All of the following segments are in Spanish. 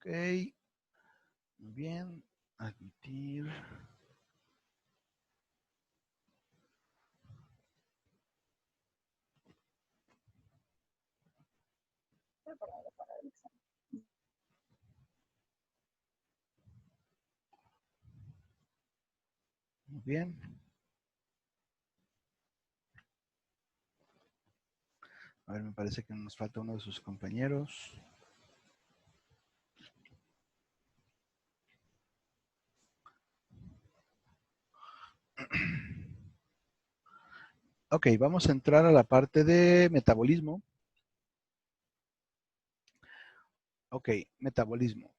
Ok, muy bien. Admitir. Muy bien. A ver, me parece que nos falta uno de sus compañeros. Ok, vamos a entrar a la parte de metabolismo. Ok, metabolismo.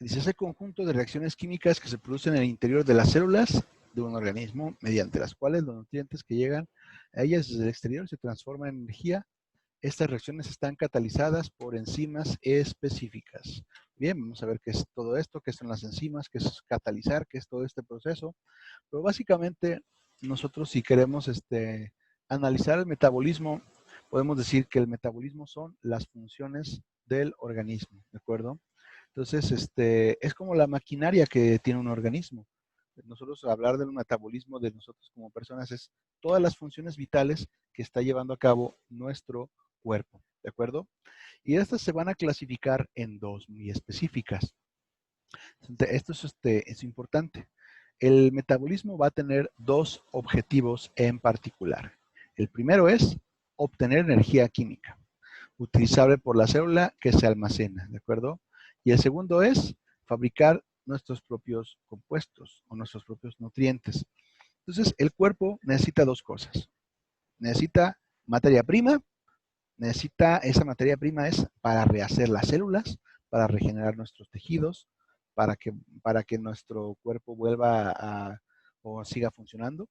Dice, es el conjunto de reacciones químicas que se producen en el interior de las células de un organismo, mediante las cuales los nutrientes que llegan a ellas desde el exterior se transforman en energía. Estas reacciones están catalizadas por enzimas específicas. Bien, vamos a ver qué es todo esto, qué son las enzimas, qué es catalizar, qué es todo este proceso. Pero básicamente, nosotros si queremos analizar el metabolismo, podemos decir que el metabolismo son las funciones del organismo, ¿de acuerdo? Entonces, es como la maquinaria que tiene un organismo. Nosotros hablar del metabolismo de nosotros como personas es todas las funciones vitales que está llevando a cabo nuestro cuerpo, ¿de acuerdo? Y estas se van a clasificar en dos muy específicas. Esto es importante. El metabolismo va a tener dos objetivos en particular. El primero es obtener energía química, utilizable por la célula que se almacena, ¿de acuerdo? Y el segundo es fabricar nuestros propios compuestos o nuestros propios nutrientes. Entonces, el cuerpo necesita dos cosas. Necesita materia prima, esa materia prima es para rehacer las células, para regenerar nuestros tejidos, para que, para que nuestro cuerpo vuelva o siga funcionando.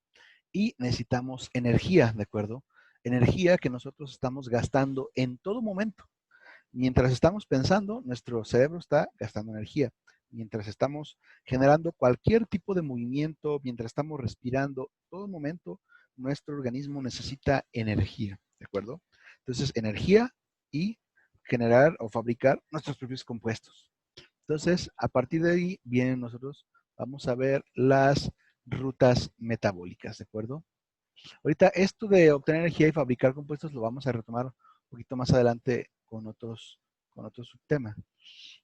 Y necesitamos energía, ¿de acuerdo? Energía que nosotros estamos gastando en todo momento. Mientras estamos pensando, nuestro cerebro está gastando energía. Mientras estamos generando cualquier tipo de movimiento, mientras estamos respirando, todo momento, nuestro organismo necesita energía, ¿de acuerdo? Entonces, energía y generar o fabricar nuestros propios compuestos. Entonces, a partir de ahí, vienen nosotros, vamos a ver las rutas metabólicas, ¿de acuerdo? Ahorita esto de obtener energía y fabricar compuestos lo vamos a retomar un poquito más adelante con otro subtema.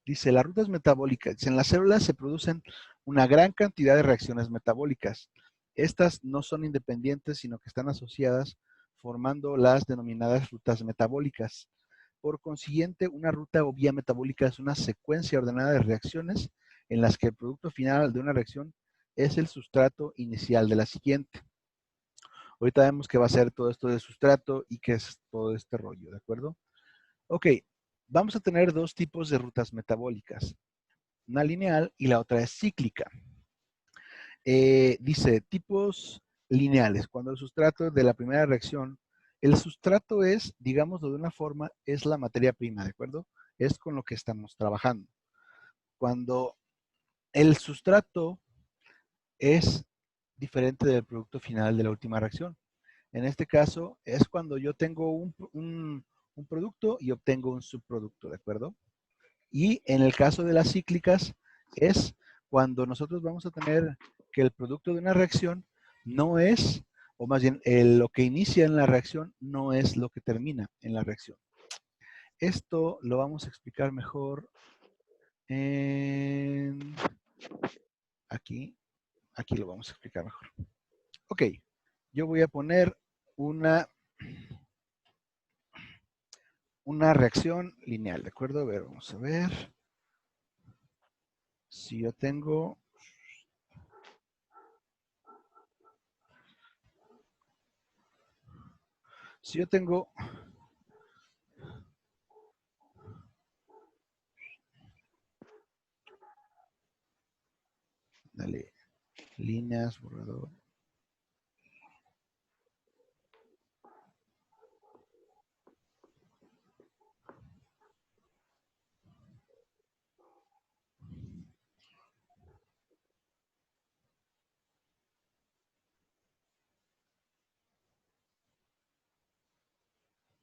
Dice, las rutas metabólicas. En las células se producen una gran cantidad de reacciones metabólicas. Estas no son independientes, sino que están asociadas formando las denominadas rutas metabólicas. Por consiguiente, una ruta o vía metabólica es una secuencia ordenada de reacciones en las que el producto final de una reacción es el sustrato inicial de la siguiente. Ahorita vemos que va a ser todo esto de sustrato y qué es todo este rollo, ¿de acuerdo? Ok, vamos a tener dos tipos de rutas metabólicas, una lineal y la otra es cíclica. Dice, tipos lineales, cuando el sustrato de la primera reacción, el sustrato es, digámoslo de una forma, es la materia prima, ¿de acuerdo? Es con lo que estamos trabajando. Cuando el sustrato es diferente del producto final de la última reacción. En este caso es cuando yo tengo un producto y obtengo un subproducto, ¿de acuerdo? Y en el caso de las cíclicas es cuando nosotros vamos a tener que el producto de una reacción no es, o más bien lo que inicia en la reacción no es lo que termina en la reacción. Esto lo vamos a explicar mejor en aquí. Aquí lo vamos a explicar mejor. Ok, yo voy a poner una reacción lineal, ¿de acuerdo? A ver, vamos a ver. Si yo tengo... Si yo tengo... Dale, líneas, borrador.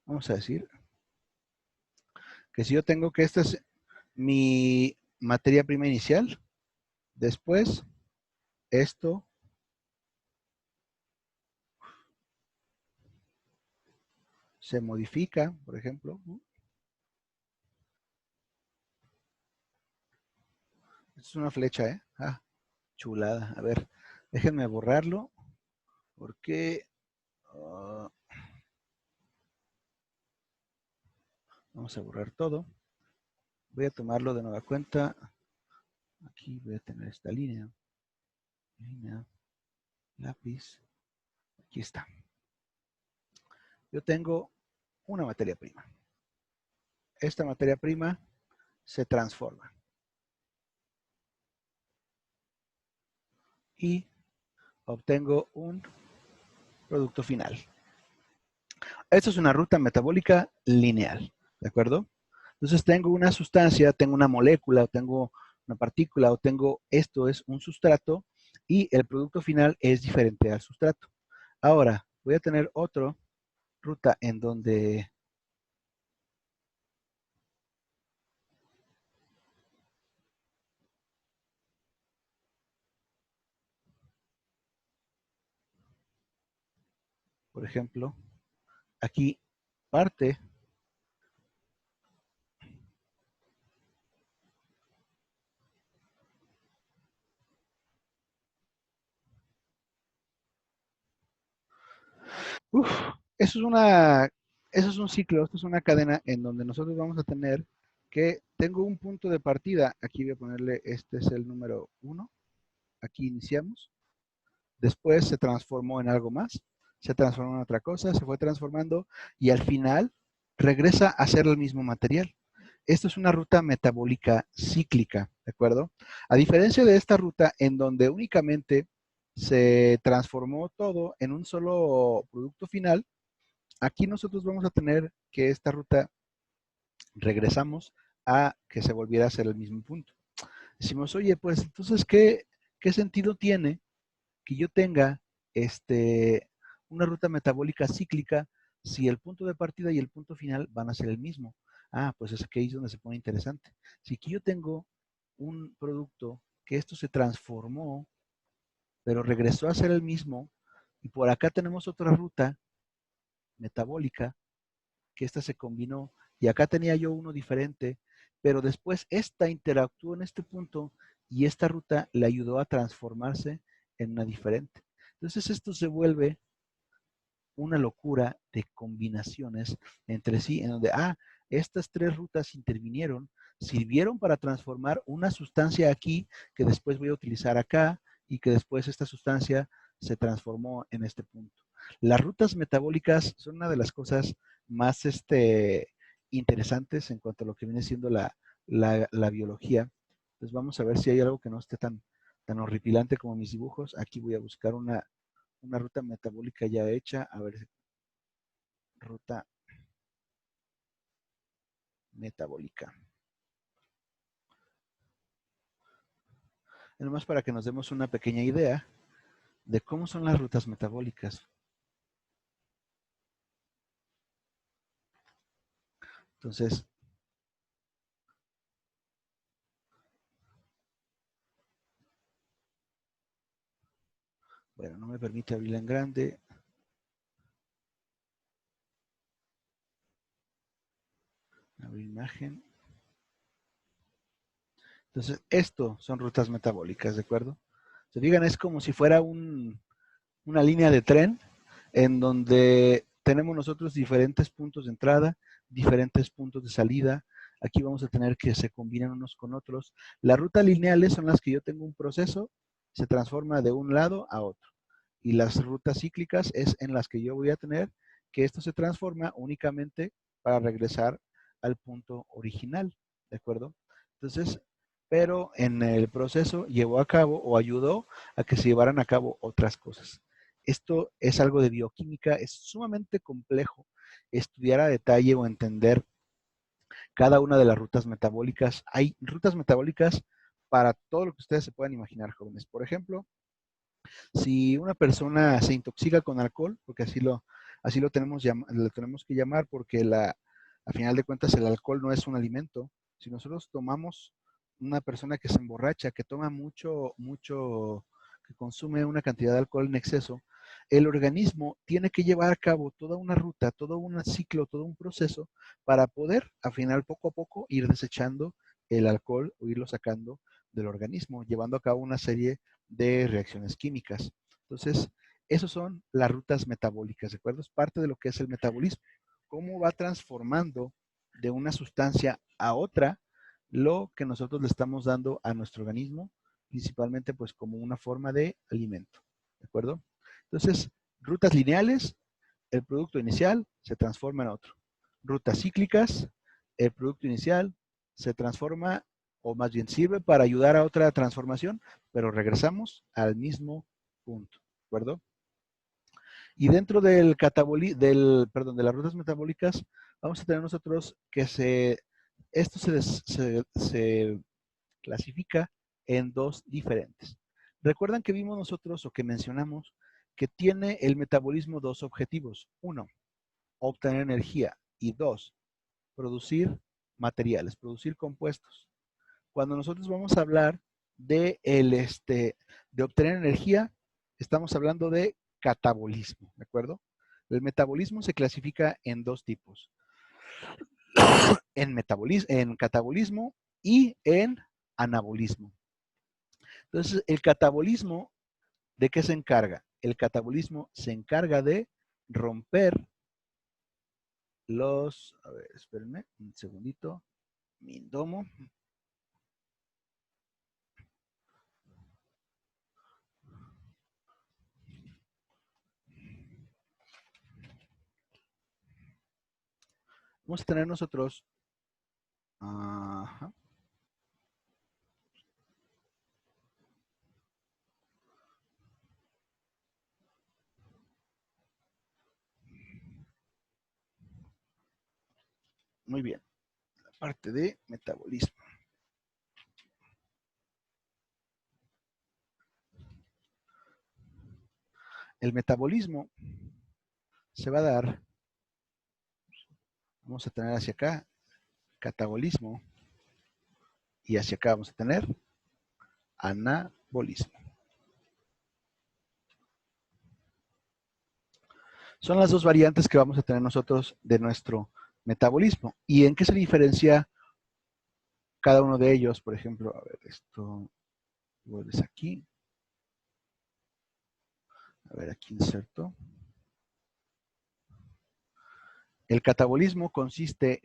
Vamos a decir, Que si yo tengo que esta es mi materia prima inicial, después esto se modifica, por ejemplo. Es una flecha, ¿eh? Ah, chulada. A ver, déjenme borrarlo porque vamos a borrar todo. Voy a tomarlo de nueva cuenta. Aquí voy a tener esta línea, lápiz. Aquí está. Yo tengo una materia prima. Esta materia prima se transforma. Y obtengo un producto final. Esto es una ruta metabólica lineal, ¿de acuerdo? Entonces tengo una sustancia, tengo una molécula, tengo una partícula, o tengo esto es un sustrato y el producto final es diferente al sustrato. Ahora, voy a tener otra ruta en donde por ejemplo, aquí parte uf, eso es un ciclo, esto es una cadena en donde nosotros vamos a tener que tengo un punto de partida, aquí voy a ponerle, este es el número 1, aquí iniciamos, después se transformó en algo más, se transformó en otra cosa, se fue transformando y al final regresa a ser el mismo material. Esto es una ruta metabólica cíclica, ¿de acuerdo? A diferencia de esta ruta en donde únicamente se transformó todo en un solo producto final, aquí nosotros vamos a tener que esta ruta regresamos a que se volviera a ser el mismo punto. Decimos, oye, pues entonces, ¿qué sentido tiene que yo tenga una ruta metabólica cíclica si el punto de partida y el punto final van a ser el mismo? Ah, pues es aquí es donde se pone interesante. Si aquí yo tengo un producto que esto se transformó, pero regresó a ser el mismo, y por acá tenemos otra ruta metabólica que esta se combinó, y acá tenía yo uno diferente, pero después esta interactuó en este punto y esta ruta le ayudó a transformarse en una diferente. Entonces esto se vuelve una locura de combinaciones entre sí, en donde, estas tres rutas intervinieron, sirvieron para transformar una sustancia aquí que después voy a utilizar acá y que después esta sustancia se transformó en este punto. Las rutas metabólicas son una de las cosas más interesantes en cuanto a lo que viene siendo la biología. Pues vamos a ver si hay algo que no esté tan horripilante como mis dibujos. Aquí voy a buscar una ruta metabólica ya hecha. A ver, ruta metabólica. Nomás para que nos demos una pequeña idea de cómo son las rutas metabólicas. Entonces, bueno, no me permite abrirla en grande. Abrir imagen. Entonces, esto son rutas metabólicas, ¿de acuerdo? Se digan, es como si fuera una línea de tren en donde tenemos nosotros diferentes puntos de entrada, diferentes puntos de salida. Aquí vamos a tener que se combinan unos con otros. Las rutas lineales son las que yo tengo un proceso, se transforma de un lado a otro. Y las rutas cíclicas es en las que yo voy a tener que esto se transforma únicamente para regresar al punto original, ¿de acuerdo? Entonces, pero en el proceso llevó a cabo o ayudó a que se llevaran a cabo otras cosas. Esto es algo de bioquímica, es sumamente complejo estudiar a detalle o entender cada una de las rutas metabólicas. Hay rutas metabólicas para todo lo que ustedes se puedan imaginar, jóvenes. Por ejemplo, si una persona se intoxica con alcohol, porque así lo tenemos que llamar, porque A final de cuentas, el alcohol no es un alimento. Si nosotros tomamos una persona que se emborracha, que toma mucho, que consume una cantidad de alcohol en exceso, el organismo tiene que llevar a cabo toda una ruta, todo un ciclo, todo un proceso para poder, al final, poco a poco, ir desechando el alcohol o irlo sacando del organismo, llevando a cabo una serie de reacciones químicas. Entonces, esas son las rutas metabólicas, ¿de acuerdo? Es parte de lo que es el metabolismo. Cómo va transformando de una sustancia a otra lo que nosotros le estamos dando a nuestro organismo, principalmente pues como una forma de alimento, ¿de acuerdo? Entonces, rutas lineales, el producto inicial se transforma en otro. Rutas cíclicas, el producto inicial se transforma, o más bien sirve para ayudar a otra transformación, pero regresamos al mismo punto, ¿de acuerdo? Y dentro del de las rutas metabólicas, vamos a tener nosotros que esto se clasifica en dos diferentes. Recuerdan que vimos nosotros o que mencionamos que tiene el metabolismo dos objetivos. Uno, obtener energía. Y dos, producir materiales, producir compuestos. Cuando nosotros vamos a hablar de obtener energía, estamos hablando de catabolismo, ¿de acuerdo? El metabolismo se clasifica en dos tipos, en catabolismo y en anabolismo. Entonces, el catabolismo, ¿de qué se encarga? El catabolismo se encarga de romper a ver, espérenme un segundito, mi domo. Vamos a tener nosotros, ajá, muy bien, la parte de metabolismo. El metabolismo se va a dar, vamos a tener hacia acá, catabolismo, y hacia acá vamos a tener anabolismo. Son las dos variantes que vamos a tener nosotros de nuestro metabolismo. ¿Y en qué se diferencia cada uno de ellos? Por ejemplo, a ver, esto vuelves aquí. A ver, aquí inserto. El catabolismo consiste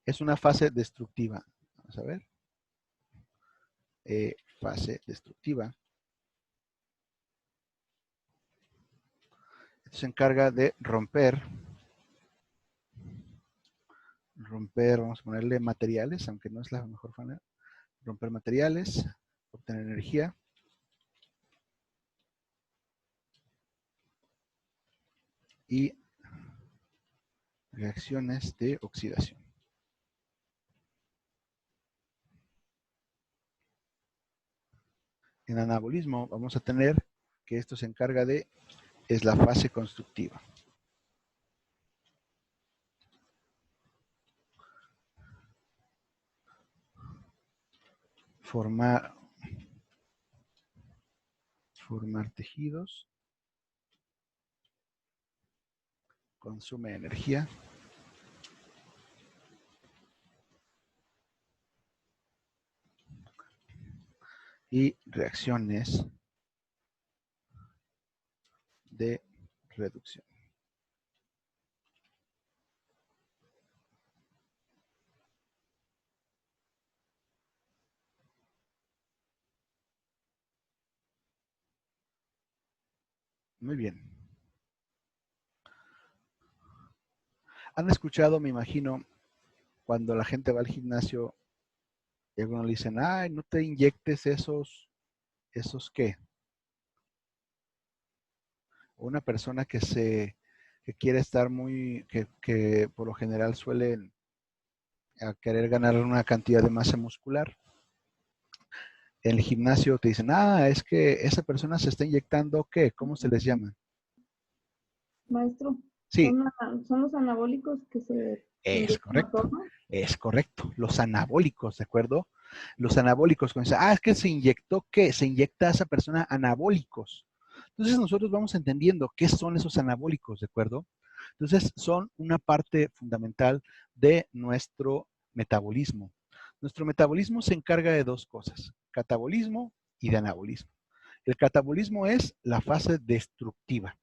es una fase destructiva. Vamos a ver. Fase destructiva. Esto se encarga de romper, vamos a ponerle materiales, aunque no es la mejor manera. Romper materiales, obtener energía. Y reacciones de oxidación. En anabolismo vamos a tener que esto se encarga es la fase constructiva. Formar tejidos, consume energía y reacciones de reducción. Muy bien. Han escuchado, me imagino, cuando la gente va al gimnasio y algunos le dicen, ay, no te inyectes ¿esos qué? Una persona que quiere estar que por lo general suelen a querer ganar una cantidad de masa muscular. En el gimnasio te dicen, es que esa persona se está inyectando, ¿qué? ¿Cómo se les llama? Maestro. Sí, Son los anabólicos que se es inyectan a correcto. todos. Es correcto. Los anabólicos, ¿de acuerdo? Los anabólicos, cuando dice, es que se inyectó, ¿qué? Se inyecta a esa persona anabólicos. Entonces nosotros vamos entendiendo qué son esos anabólicos, ¿de acuerdo? Entonces son una parte fundamental de nuestro metabolismo. Nuestro metabolismo se encarga de dos cosas, catabolismo y de anabolismo. El catabolismo es la fase destructiva.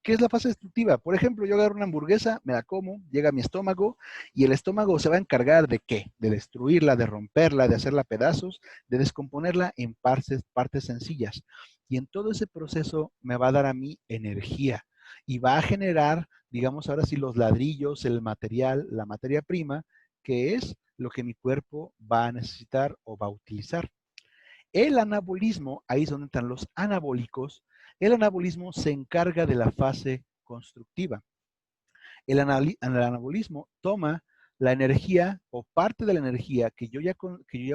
¿Qué es la fase destructiva? Por ejemplo, yo agarro una hamburguesa, me la como, llega a mi estómago y el estómago se va a encargar de ¿qué? De destruirla, de romperla, de hacerla pedazos, de descomponerla en partes sencillas. Y en todo ese proceso me va a dar a mí energía y va a generar, digamos ahora sí, los ladrillos, el material, la materia prima, que es lo que mi cuerpo va a necesitar o va a utilizar. El anabolismo, ahí es donde están los anabólicos, el anabolismo se encarga de la fase constructiva. El anabolismo toma la energía o parte de la energía que yo ya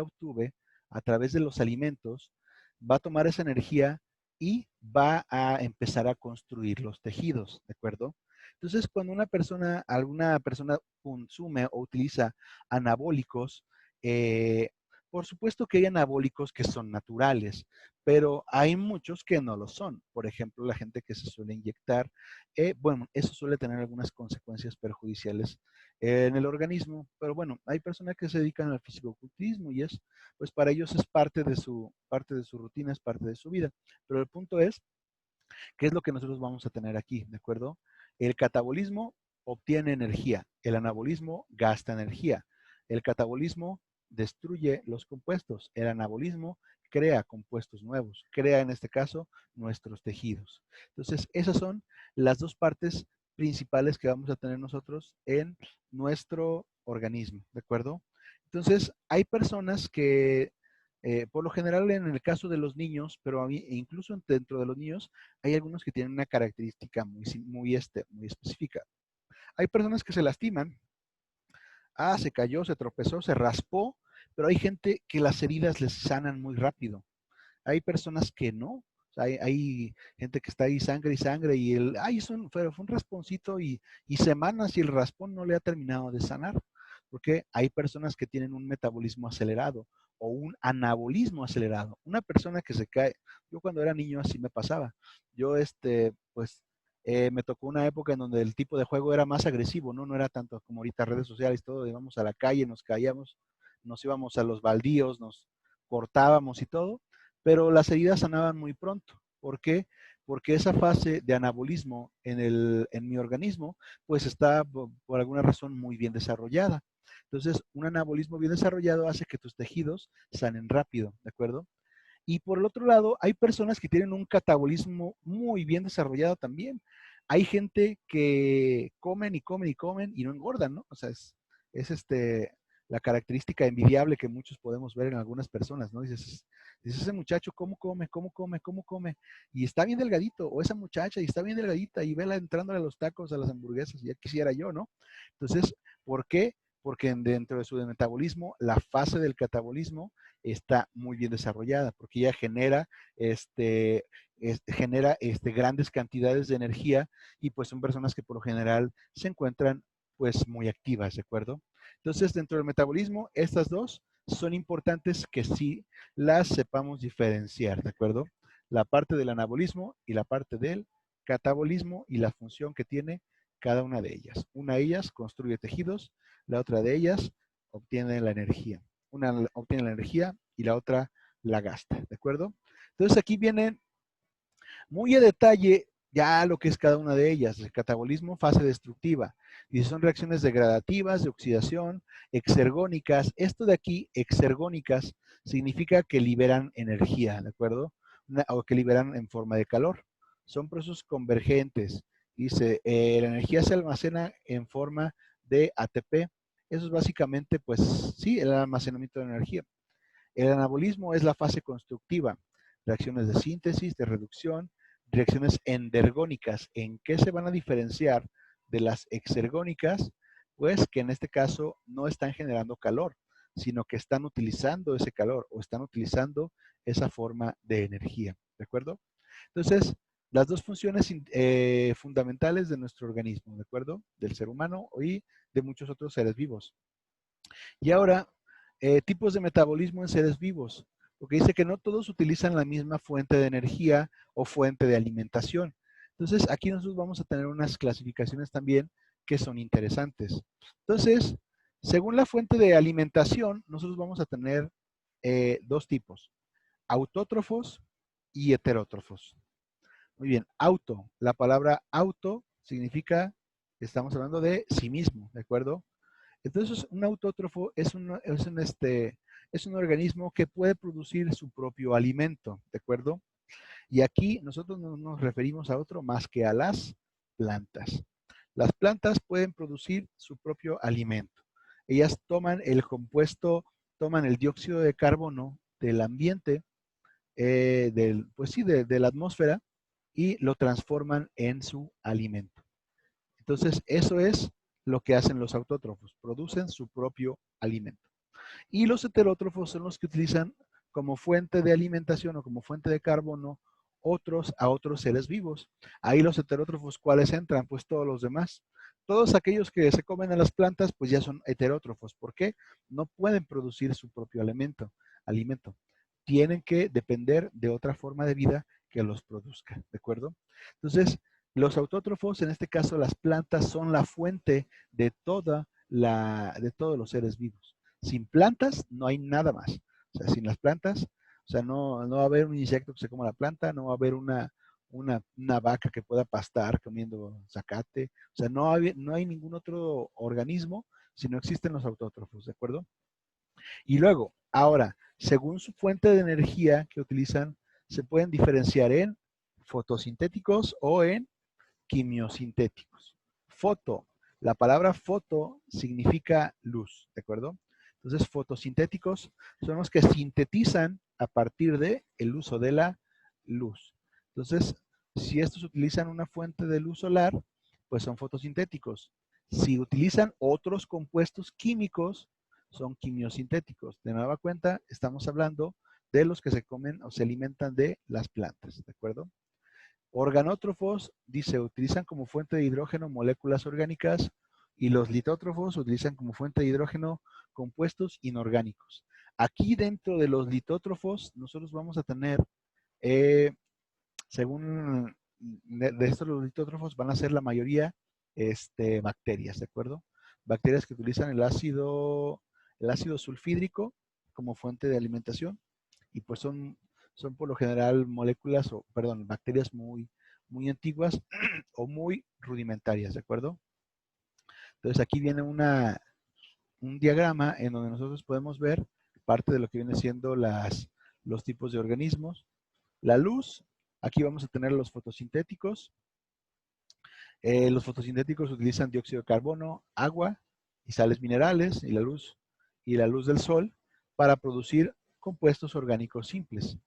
obtuve a través de los alimentos, va a tomar esa energía y va a empezar a construir los tejidos, ¿de acuerdo? Entonces, cuando alguna persona consume o utiliza anabólicos, eh, por supuesto que hay anabólicos que son naturales, pero hay muchos que no lo son. Por ejemplo, la gente que se suele inyectar, bueno, eso suele tener algunas consecuencias perjudiciales en el organismo, pero bueno, hay personas que se dedican al fisicoculturismo y pues para ellos es parte de su rutina, es parte de su vida. Pero el punto es, ¿qué es lo que nosotros vamos a tener aquí? ¿De acuerdo? El catabolismo obtiene energía, el anabolismo gasta energía, el catabolismo destruye los compuestos, el anabolismo crea compuestos nuevos, crea en este caso nuestros tejidos. Entonces, esas son las dos partes principales que vamos a tener nosotros en nuestro organismo, ¿de acuerdo? Entonces, hay personas que, por lo general en el caso de los niños, pero incluso dentro de los niños, hay algunos que tienen una característica muy específica. Hay personas que se lastiman, se cayó, se tropezó, se raspó, pero hay gente que las heridas les sanan muy rápido. Hay personas que no. O sea, hay gente que está ahí sangre y fue un rasponcito y semanas y el raspón no le ha terminado de sanar. Porque hay personas que tienen un metabolismo acelerado o un anabolismo acelerado. Una persona que se cae, yo cuando era niño así me pasaba. Yo, pues, me tocó una época en donde el tipo de juego era más agresivo, ¿no? No era tanto como ahorita redes sociales, todo, íbamos a la calle, nos caíamos, nos íbamos a los baldíos, nos cortábamos y todo, pero las heridas sanaban muy pronto. ¿Por qué? Porque esa fase de anabolismo en mi organismo, pues está por alguna razón muy bien desarrollada. Entonces, un anabolismo bien desarrollado hace que tus tejidos sanen rápido, ¿de acuerdo? Y por el otro lado, hay personas que tienen un catabolismo muy bien desarrollado también. Hay gente que comen y comen y comen y no engordan, ¿no? O sea, es la característica envidiable que muchos podemos ver en algunas personas, ¿no? Dices, ese muchacho, ¿cómo come? ¿Cómo come? ¿Cómo come? Y está bien delgadito, o esa muchacha y está bien delgadita y vela entrándole a los tacos, a las hamburguesas, ya quisiera yo, ¿no? Entonces, ¿por qué? Porque dentro de su metabolismo, la fase del catabolismo está muy bien desarrollada, porque ella genera grandes cantidades de energía y pues son personas que por lo general se encuentran pues muy activas, ¿de acuerdo? Entonces, dentro del metabolismo, estas dos son importantes que sí las sepamos diferenciar, ¿de acuerdo? La parte del anabolismo y la parte del catabolismo y la función que tiene cada una de ellas. Una de ellas construye tejidos, la otra de ellas obtiene la energía. Una obtiene la energía y la otra la gasta, ¿de acuerdo? Entonces aquí viene muy a detalle ya lo que es cada una de ellas. El catabolismo, fase destructiva. Y son reacciones degradativas, de oxidación, exergónicas. Esto de aquí, exergónicas, significa que liberan energía, ¿de acuerdo? O que liberan en forma de calor. Son procesos convergentes. Dice, la energía se almacena en forma de ATP. Eso es básicamente, pues sí, el almacenamiento de energía. El anabolismo es la fase constructiva, reacciones de síntesis, de reducción, reacciones endergónicas. ¿En qué se van a diferenciar de las exergónicas? Pues que en este caso no están generando calor, sino que están utilizando ese calor o están utilizando esa forma de energía. ¿De acuerdo? Entonces, las dos funciones fundamentales de nuestro organismo, ¿de acuerdo? Del ser humano y de muchos otros seres vivos. Y ahora, tipos de metabolismo en seres vivos, porque dice que no todos utilizan la misma fuente de energía o fuente de alimentación. Entonces, aquí nosotros vamos a tener unas clasificaciones también que son interesantes. Entonces, según la fuente de alimentación, nosotros vamos a tener dos tipos, autótrofos y heterótrofos. Muy bien, auto. La palabra auto significa, estamos hablando de sí mismo, ¿de acuerdo? Entonces, un autótrofo es un organismo que puede producir su propio alimento, ¿de acuerdo? Y aquí nosotros no nos referimos a otro más que a las plantas. Las plantas pueden producir su propio alimento. Ellas toman el compuesto, toman el dióxido de carbono del ambiente, pues sí, de la atmósfera, y lo transforman en su alimento. Entonces, eso es lo que hacen los autótrofos, producen su propio alimento. Y los heterótrofos son los que utilizan como fuente de alimentación o como fuente de carbono a otros seres vivos. Ahí los heterótrofos, ¿cuáles entran? Pues todos los demás. Todos aquellos que se comen a las plantas, pues ya son heterótrofos. ¿Por qué? No pueden producir su propio alimento. Tienen que depender de otra forma de vida que los produzca, ¿de acuerdo? Entonces, los autótrofos, en este caso las plantas, son la fuente de de todos los seres vivos. Sin plantas no hay nada más. O sea, sin las plantas, o sea, no va a haber un insecto que se coma la planta, no va a haber una vaca que pueda pastar comiendo zacate. O sea, no hay ningún otro organismo si no existen los autótrofos, ¿de acuerdo? Y luego, ahora, según su fuente de energía que utilizan, se pueden diferenciar en fotosintéticos o en quimiosintéticos. Foto, la palabra foto significa luz, ¿de acuerdo? Entonces, fotosintéticos son los que sintetizan a partir del uso de la luz. Entonces, si estos utilizan una fuente de luz solar, pues son fotosintéticos. Si utilizan otros compuestos químicos, son quimiosintéticos. De nueva cuenta, estamos hablando de los que se comen o se alimentan de las plantas, ¿de acuerdo? Organótrofos, dice, utilizan como fuente de hidrógeno moléculas orgánicas y los litótrofos utilizan como fuente de hidrógeno compuestos inorgánicos. Aquí dentro de los litótrofos, nosotros vamos a tener, eh, según de estos los litótrofos, van a ser la mayoría bacterias, ¿de acuerdo? Bacterias que utilizan el ácido sulfídrico como fuente de alimentación y pues son por lo general moléculas o, perdón, bacterias muy antiguas o muy rudimentarias, ¿de acuerdo? Entonces aquí viene un diagrama en donde nosotros podemos ver parte de lo que viene siendo los tipos de organismos. La luz, aquí vamos a tener los fotosintéticos. Los fotosintéticos utilizan dióxido de carbono, agua y sales minerales y la luz del sol para producir compuestos orgánicos simples.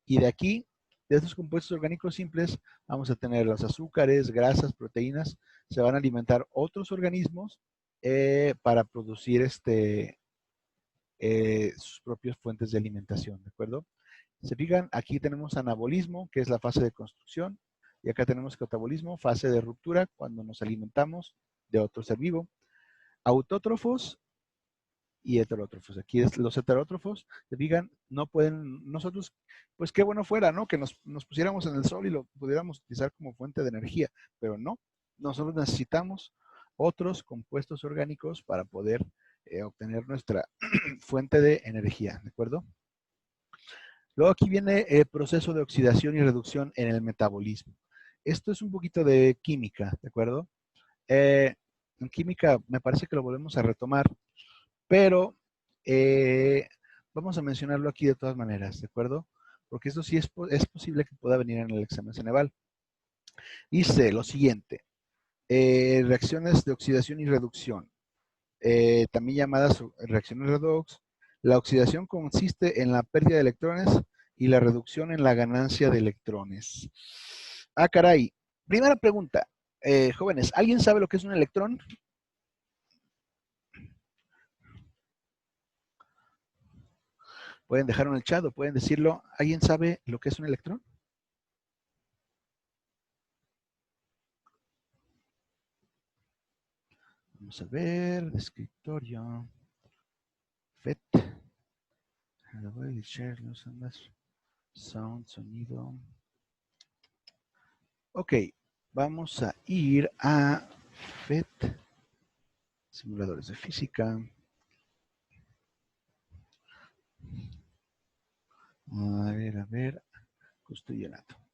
Y de aquí, de estos compuestos orgánicos simples, vamos a tener los azúcares, grasas, proteínas, se van a alimentar otros organismos para producir sus propias fuentes de alimentación, ¿de acuerdo? Se fijan, aquí tenemos anabolismo, que es la fase de construcción, y acá tenemos catabolismo, fase de ruptura, cuando nos alimentamos de otro ser vivo. Autótrofos y heterótrofos. Aquí los heterótrofos, se fijan, no pueden, nosotros, pues qué bueno fuera, ¿no? Que nos pusiéramos en el sol y lo pudiéramos utilizar como fuente de energía, pero no, nosotros necesitamos otros compuestos orgánicos para poder obtener nuestra fuente de energía, ¿de acuerdo? Luego aquí viene el proceso de oxidación y reducción en el metabolismo. Esto es un poquito de química, ¿de acuerdo? En química me parece que lo volvemos a retomar, pero vamos a mencionarlo aquí de todas maneras, ¿de acuerdo? Porque esto sí es posible que pueda venir en el examen Ceneval. Dice lo siguiente, reacciones de oxidación y reducción, también llamadas reacciones redox. La oxidación consiste en la pérdida de electrones y la reducción en la ganancia de electrones. Ah, caray. Primera pregunta, jóvenes, ¿alguien sabe lo que es un electrón? Pueden dejarlo en el chat o pueden decirlo. ¿Alguien sabe lo que es un electrón? Vamos a ver, escritorio, FET, sound, sonido. Ok, vamos a ir a FET, simuladores de física. A ver, construye el átomo.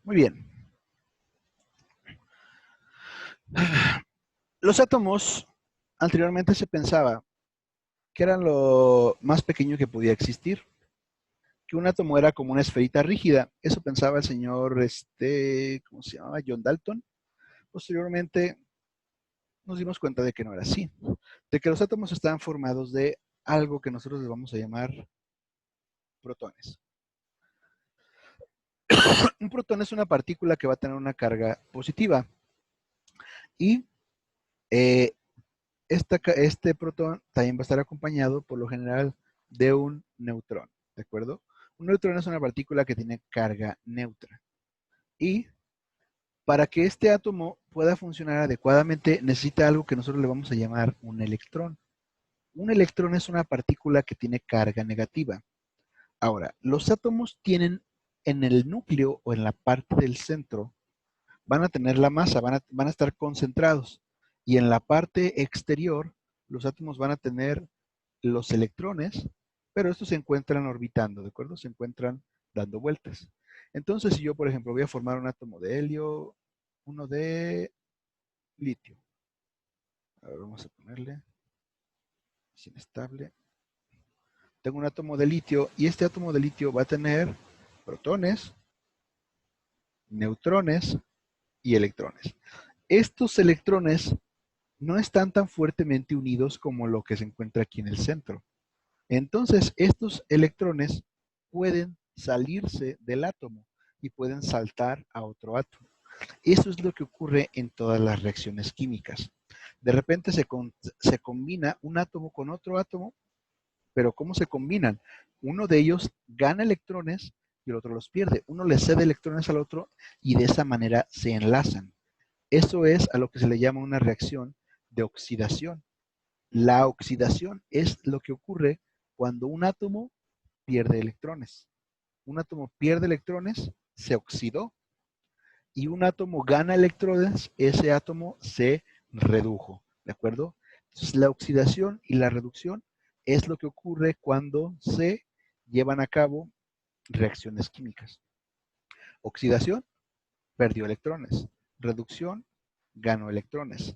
Muy bien. Los átomos, anteriormente se pensaba que eran lo más pequeño que podía existir, que un átomo era como una esferita rígida. Eso pensaba el señor, ¿cómo se llamaba? John Dalton. Posteriormente nos dimos cuenta de que no era así, de que los átomos estaban formados de algo que nosotros les vamos a llamar protones. Un protón es una partícula que va a tener una carga positiva y este protón también va a estar acompañado por lo general de un neutrón, ¿de acuerdo? Un neutrón es una partícula que tiene carga neutra y para que este átomo pueda funcionar adecuadamente necesita algo que nosotros le vamos a llamar un electrón. Un electrón es una partícula que tiene carga negativa. Ahora, los átomos tienen en el núcleo o en la parte del centro, van a tener la masa, van a estar concentrados. Y en la parte exterior, los átomos van a tener los electrones, pero estos se encuentran orbitando, ¿de acuerdo? Se encuentran dando vueltas. Entonces, si yo, por ejemplo, voy a formar un átomo de helio, uno de litio. A ver, vamos a ponerle, es inestable. Tengo un átomo de litio y este átomo de litio va a tener protones, neutrones y electrones. Estos electrones no están tan fuertemente unidos como lo que se encuentra aquí en el centro. Entonces, estos electrones pueden salirse del átomo y pueden saltar a otro átomo. Eso es lo que ocurre en todas las reacciones químicas. De repente se combina un átomo con otro átomo, pero ¿cómo se combinan? Uno de ellos gana electrones y el otro los pierde. Uno le cede electrones al otro y de esa manera se enlazan. Eso es a lo que se le llama una reacción de oxidación. La oxidación es lo que ocurre cuando un átomo pierde electrones. Un átomo pierde electrones, se oxidó, y un átomo gana electrones, ese átomo se redujo, ¿de acuerdo? Entonces, la oxidación y la reducción es lo que ocurre cuando se llevan a cabo reacciones químicas. Oxidación, perdió electrones. Reducción, ganó electrones.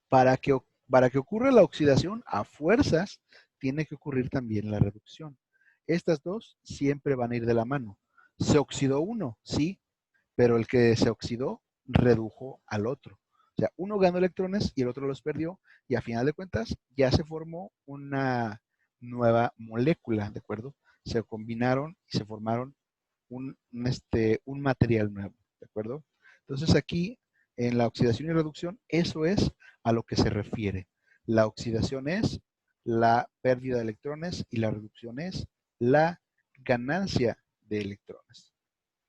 Para que, para que ocurra la oxidación, a fuerzas, tiene que ocurrir también la reducción. Estas dos siempre van a ir de la mano. Se oxidó uno, sí, pero el que se oxidó redujo al otro. O sea, uno ganó electrones y el otro los perdió, y a final de cuentas ya se formó una nueva molécula, ¿de acuerdo? Se combinaron y se formaron un material nuevo, ¿de acuerdo? Entonces aquí, en la oxidación y reducción, eso es a lo que se refiere. La oxidación es la pérdida de electrones y la reducción es la ganancia de electrones.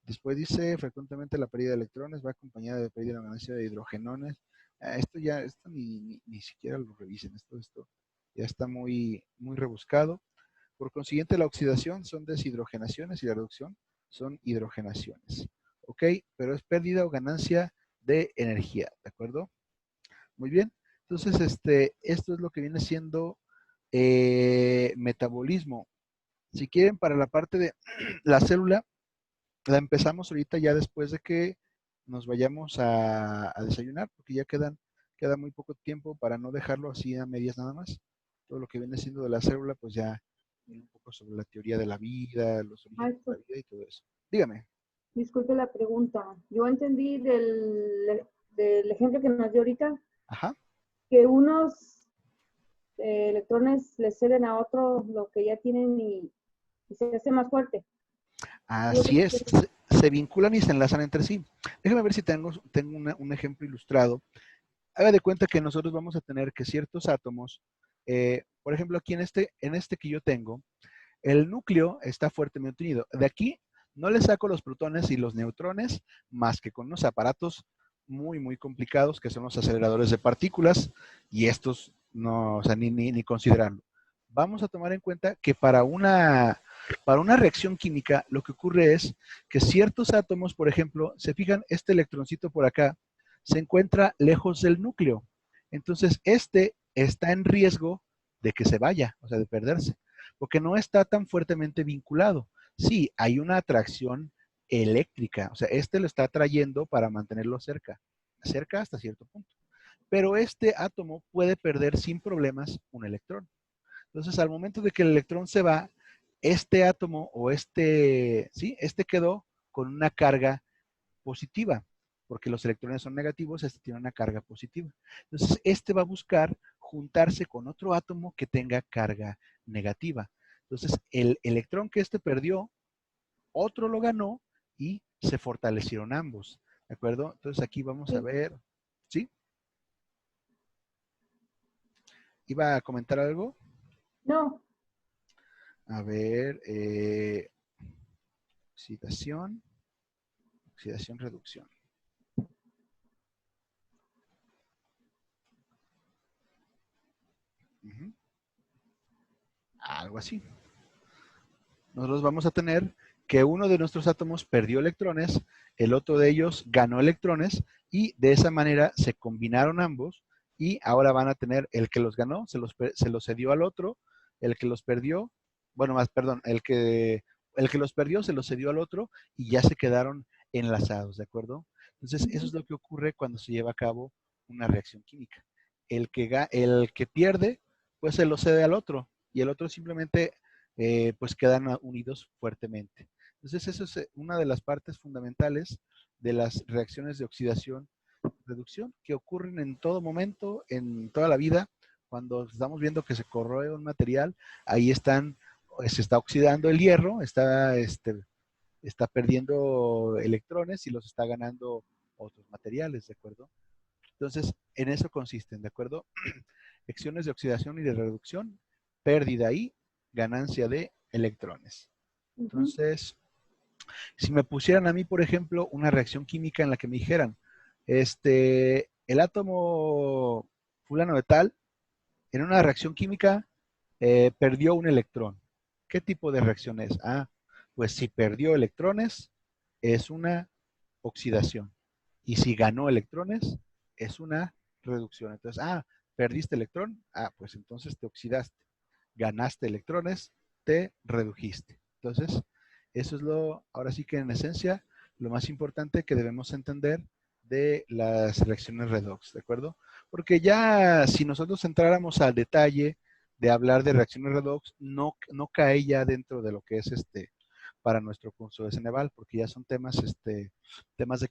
Después dice, frecuentemente la pérdida de electrones va acompañada de pérdida de ganancia de hidrogenones. Esto ni siquiera lo revisen, esto ya está muy rebuscado. Por consiguiente, la oxidación son deshidrogenaciones y la reducción son hidrogenaciones. ¿Ok? Pero es pérdida o ganancia de energía, ¿de acuerdo? Muy bien. Entonces, esto es lo que viene siendo metabolismo. Si quieren, para la parte de la célula, la empezamos ahorita ya después de que nos vayamos a desayunar, porque ya queda muy poco tiempo para no dejarlo así a medias nada más. Todo lo que viene siendo de la célula, pues ya un poco sobre la teoría de la vida, los orígenes de la vida y todo eso. Dígame. Disculpe la pregunta. Yo entendí del ejemplo que nos dio ahorita Ajá. que unos electrones le ceden a otro lo que ya tienen y se hace más fuerte. Así es. Se vinculan y se enlazan entre sí. Déjame ver si tengo un ejemplo ilustrado. Haga de cuenta que nosotros vamos a tener que ciertos átomos, por ejemplo, aquí en este que yo tengo, el núcleo está fuertemente unido. De aquí no le saco los protones y los neutrones más que con unos aparatos muy, muy complicados, que son los aceleradores de partículas, y estos no, o sea, ni considerarlo. Vamos a tomar en cuenta que para una reacción química, lo que ocurre es que ciertos átomos, por ejemplo, se fijan, este electroncito por acá, se encuentra lejos del núcleo. Entonces, este está en riesgo de que se vaya, o sea, de perderse, porque no está tan fuertemente vinculado. Sí, hay una atracción eléctrica, o sea, este lo está atrayendo para mantenerlo cerca hasta cierto punto. Pero este átomo puede perder sin problemas un electrón. Entonces, al momento de que el electrón se va, este átomo o este quedó con una carga positiva, porque los electrones son negativos, este tiene una carga positiva. Entonces, este va a buscar juntarse con otro átomo que tenga carga negativa. Entonces, el electrón que este perdió, otro lo ganó y se fortalecieron ambos. ¿De acuerdo? Entonces, aquí vamos a Sí. ver, ¿sí? ¿Iba a comentar algo? No, A ver, oxidación, reducción. Ujú. Algo así. Nosotros vamos a tener que uno de nuestros átomos perdió electrones, el otro de ellos ganó electrones y de esa manera se combinaron ambos y ahora van a tener el que los ganó, se los cedió al otro, el que los perdió, bueno, más, perdón, el que los perdió se los cedió al otro y ya se quedaron enlazados, ¿de acuerdo? Entonces, eso es lo que ocurre cuando se lleva a cabo una reacción química. El que pierde, pues se lo cede al otro y el otro simplemente pues quedan unidos fuertemente. Entonces, eso es una de las partes fundamentales de las reacciones de oxidación y reducción que ocurren en todo momento, en toda la vida. Cuando estamos viendo que se corroe un material, ahí se está oxidando el hierro, está perdiendo electrones y los está ganando otros materiales, ¿de acuerdo? Entonces, en eso consisten, ¿de acuerdo? Reacciones de oxidación y de reducción, pérdida y ganancia de electrones. Entonces, si me pusieran a mí, por ejemplo, una reacción química en la que me dijeran, el átomo fulano de tal, en una reacción química, perdió un electrón. ¿Qué tipo de reacción es? Ah, pues si perdió electrones, es una oxidación. Y si ganó electrones, es una reducción. Entonces, perdiste electrón, pues entonces te oxidaste. Ganaste electrones, te redujiste. Entonces, eso es ahora sí que en esencia, lo más importante que debemos entender de las reacciones redox, ¿de acuerdo? Porque ya si nosotros entráramos al detalle de hablar de reacciones redox, no cae ya dentro de lo que es para nuestro curso de Ceneval, porque ya son temas de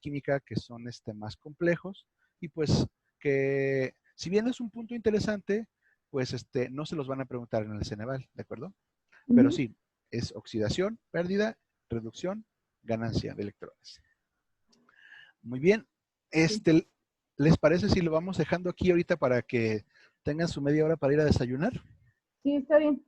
química que son más complejos y pues que si bien es un punto interesante, pues no se los van a preguntar en el Ceneval, ¿de acuerdo? Pero sí, es oxidación, pérdida, reducción, ganancia de electrones. Muy bien. ¿Les parece si lo vamos dejando aquí ahorita para que tengan su media hora para ir a desayunar? sí, está bien.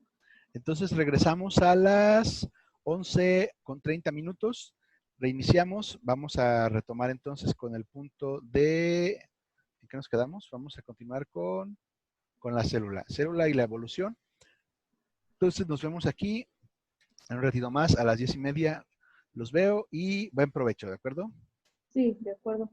Entonces regresamos a las 11:30. Reiniciamos. Vamos a retomar entonces con el punto ¿en qué nos quedamos? Vamos a continuar con la célula y la evolución. Entonces nos vemos aquí en un ratito más, a las 10:30 los veo y buen provecho, ¿de acuerdo? Sí, de acuerdo.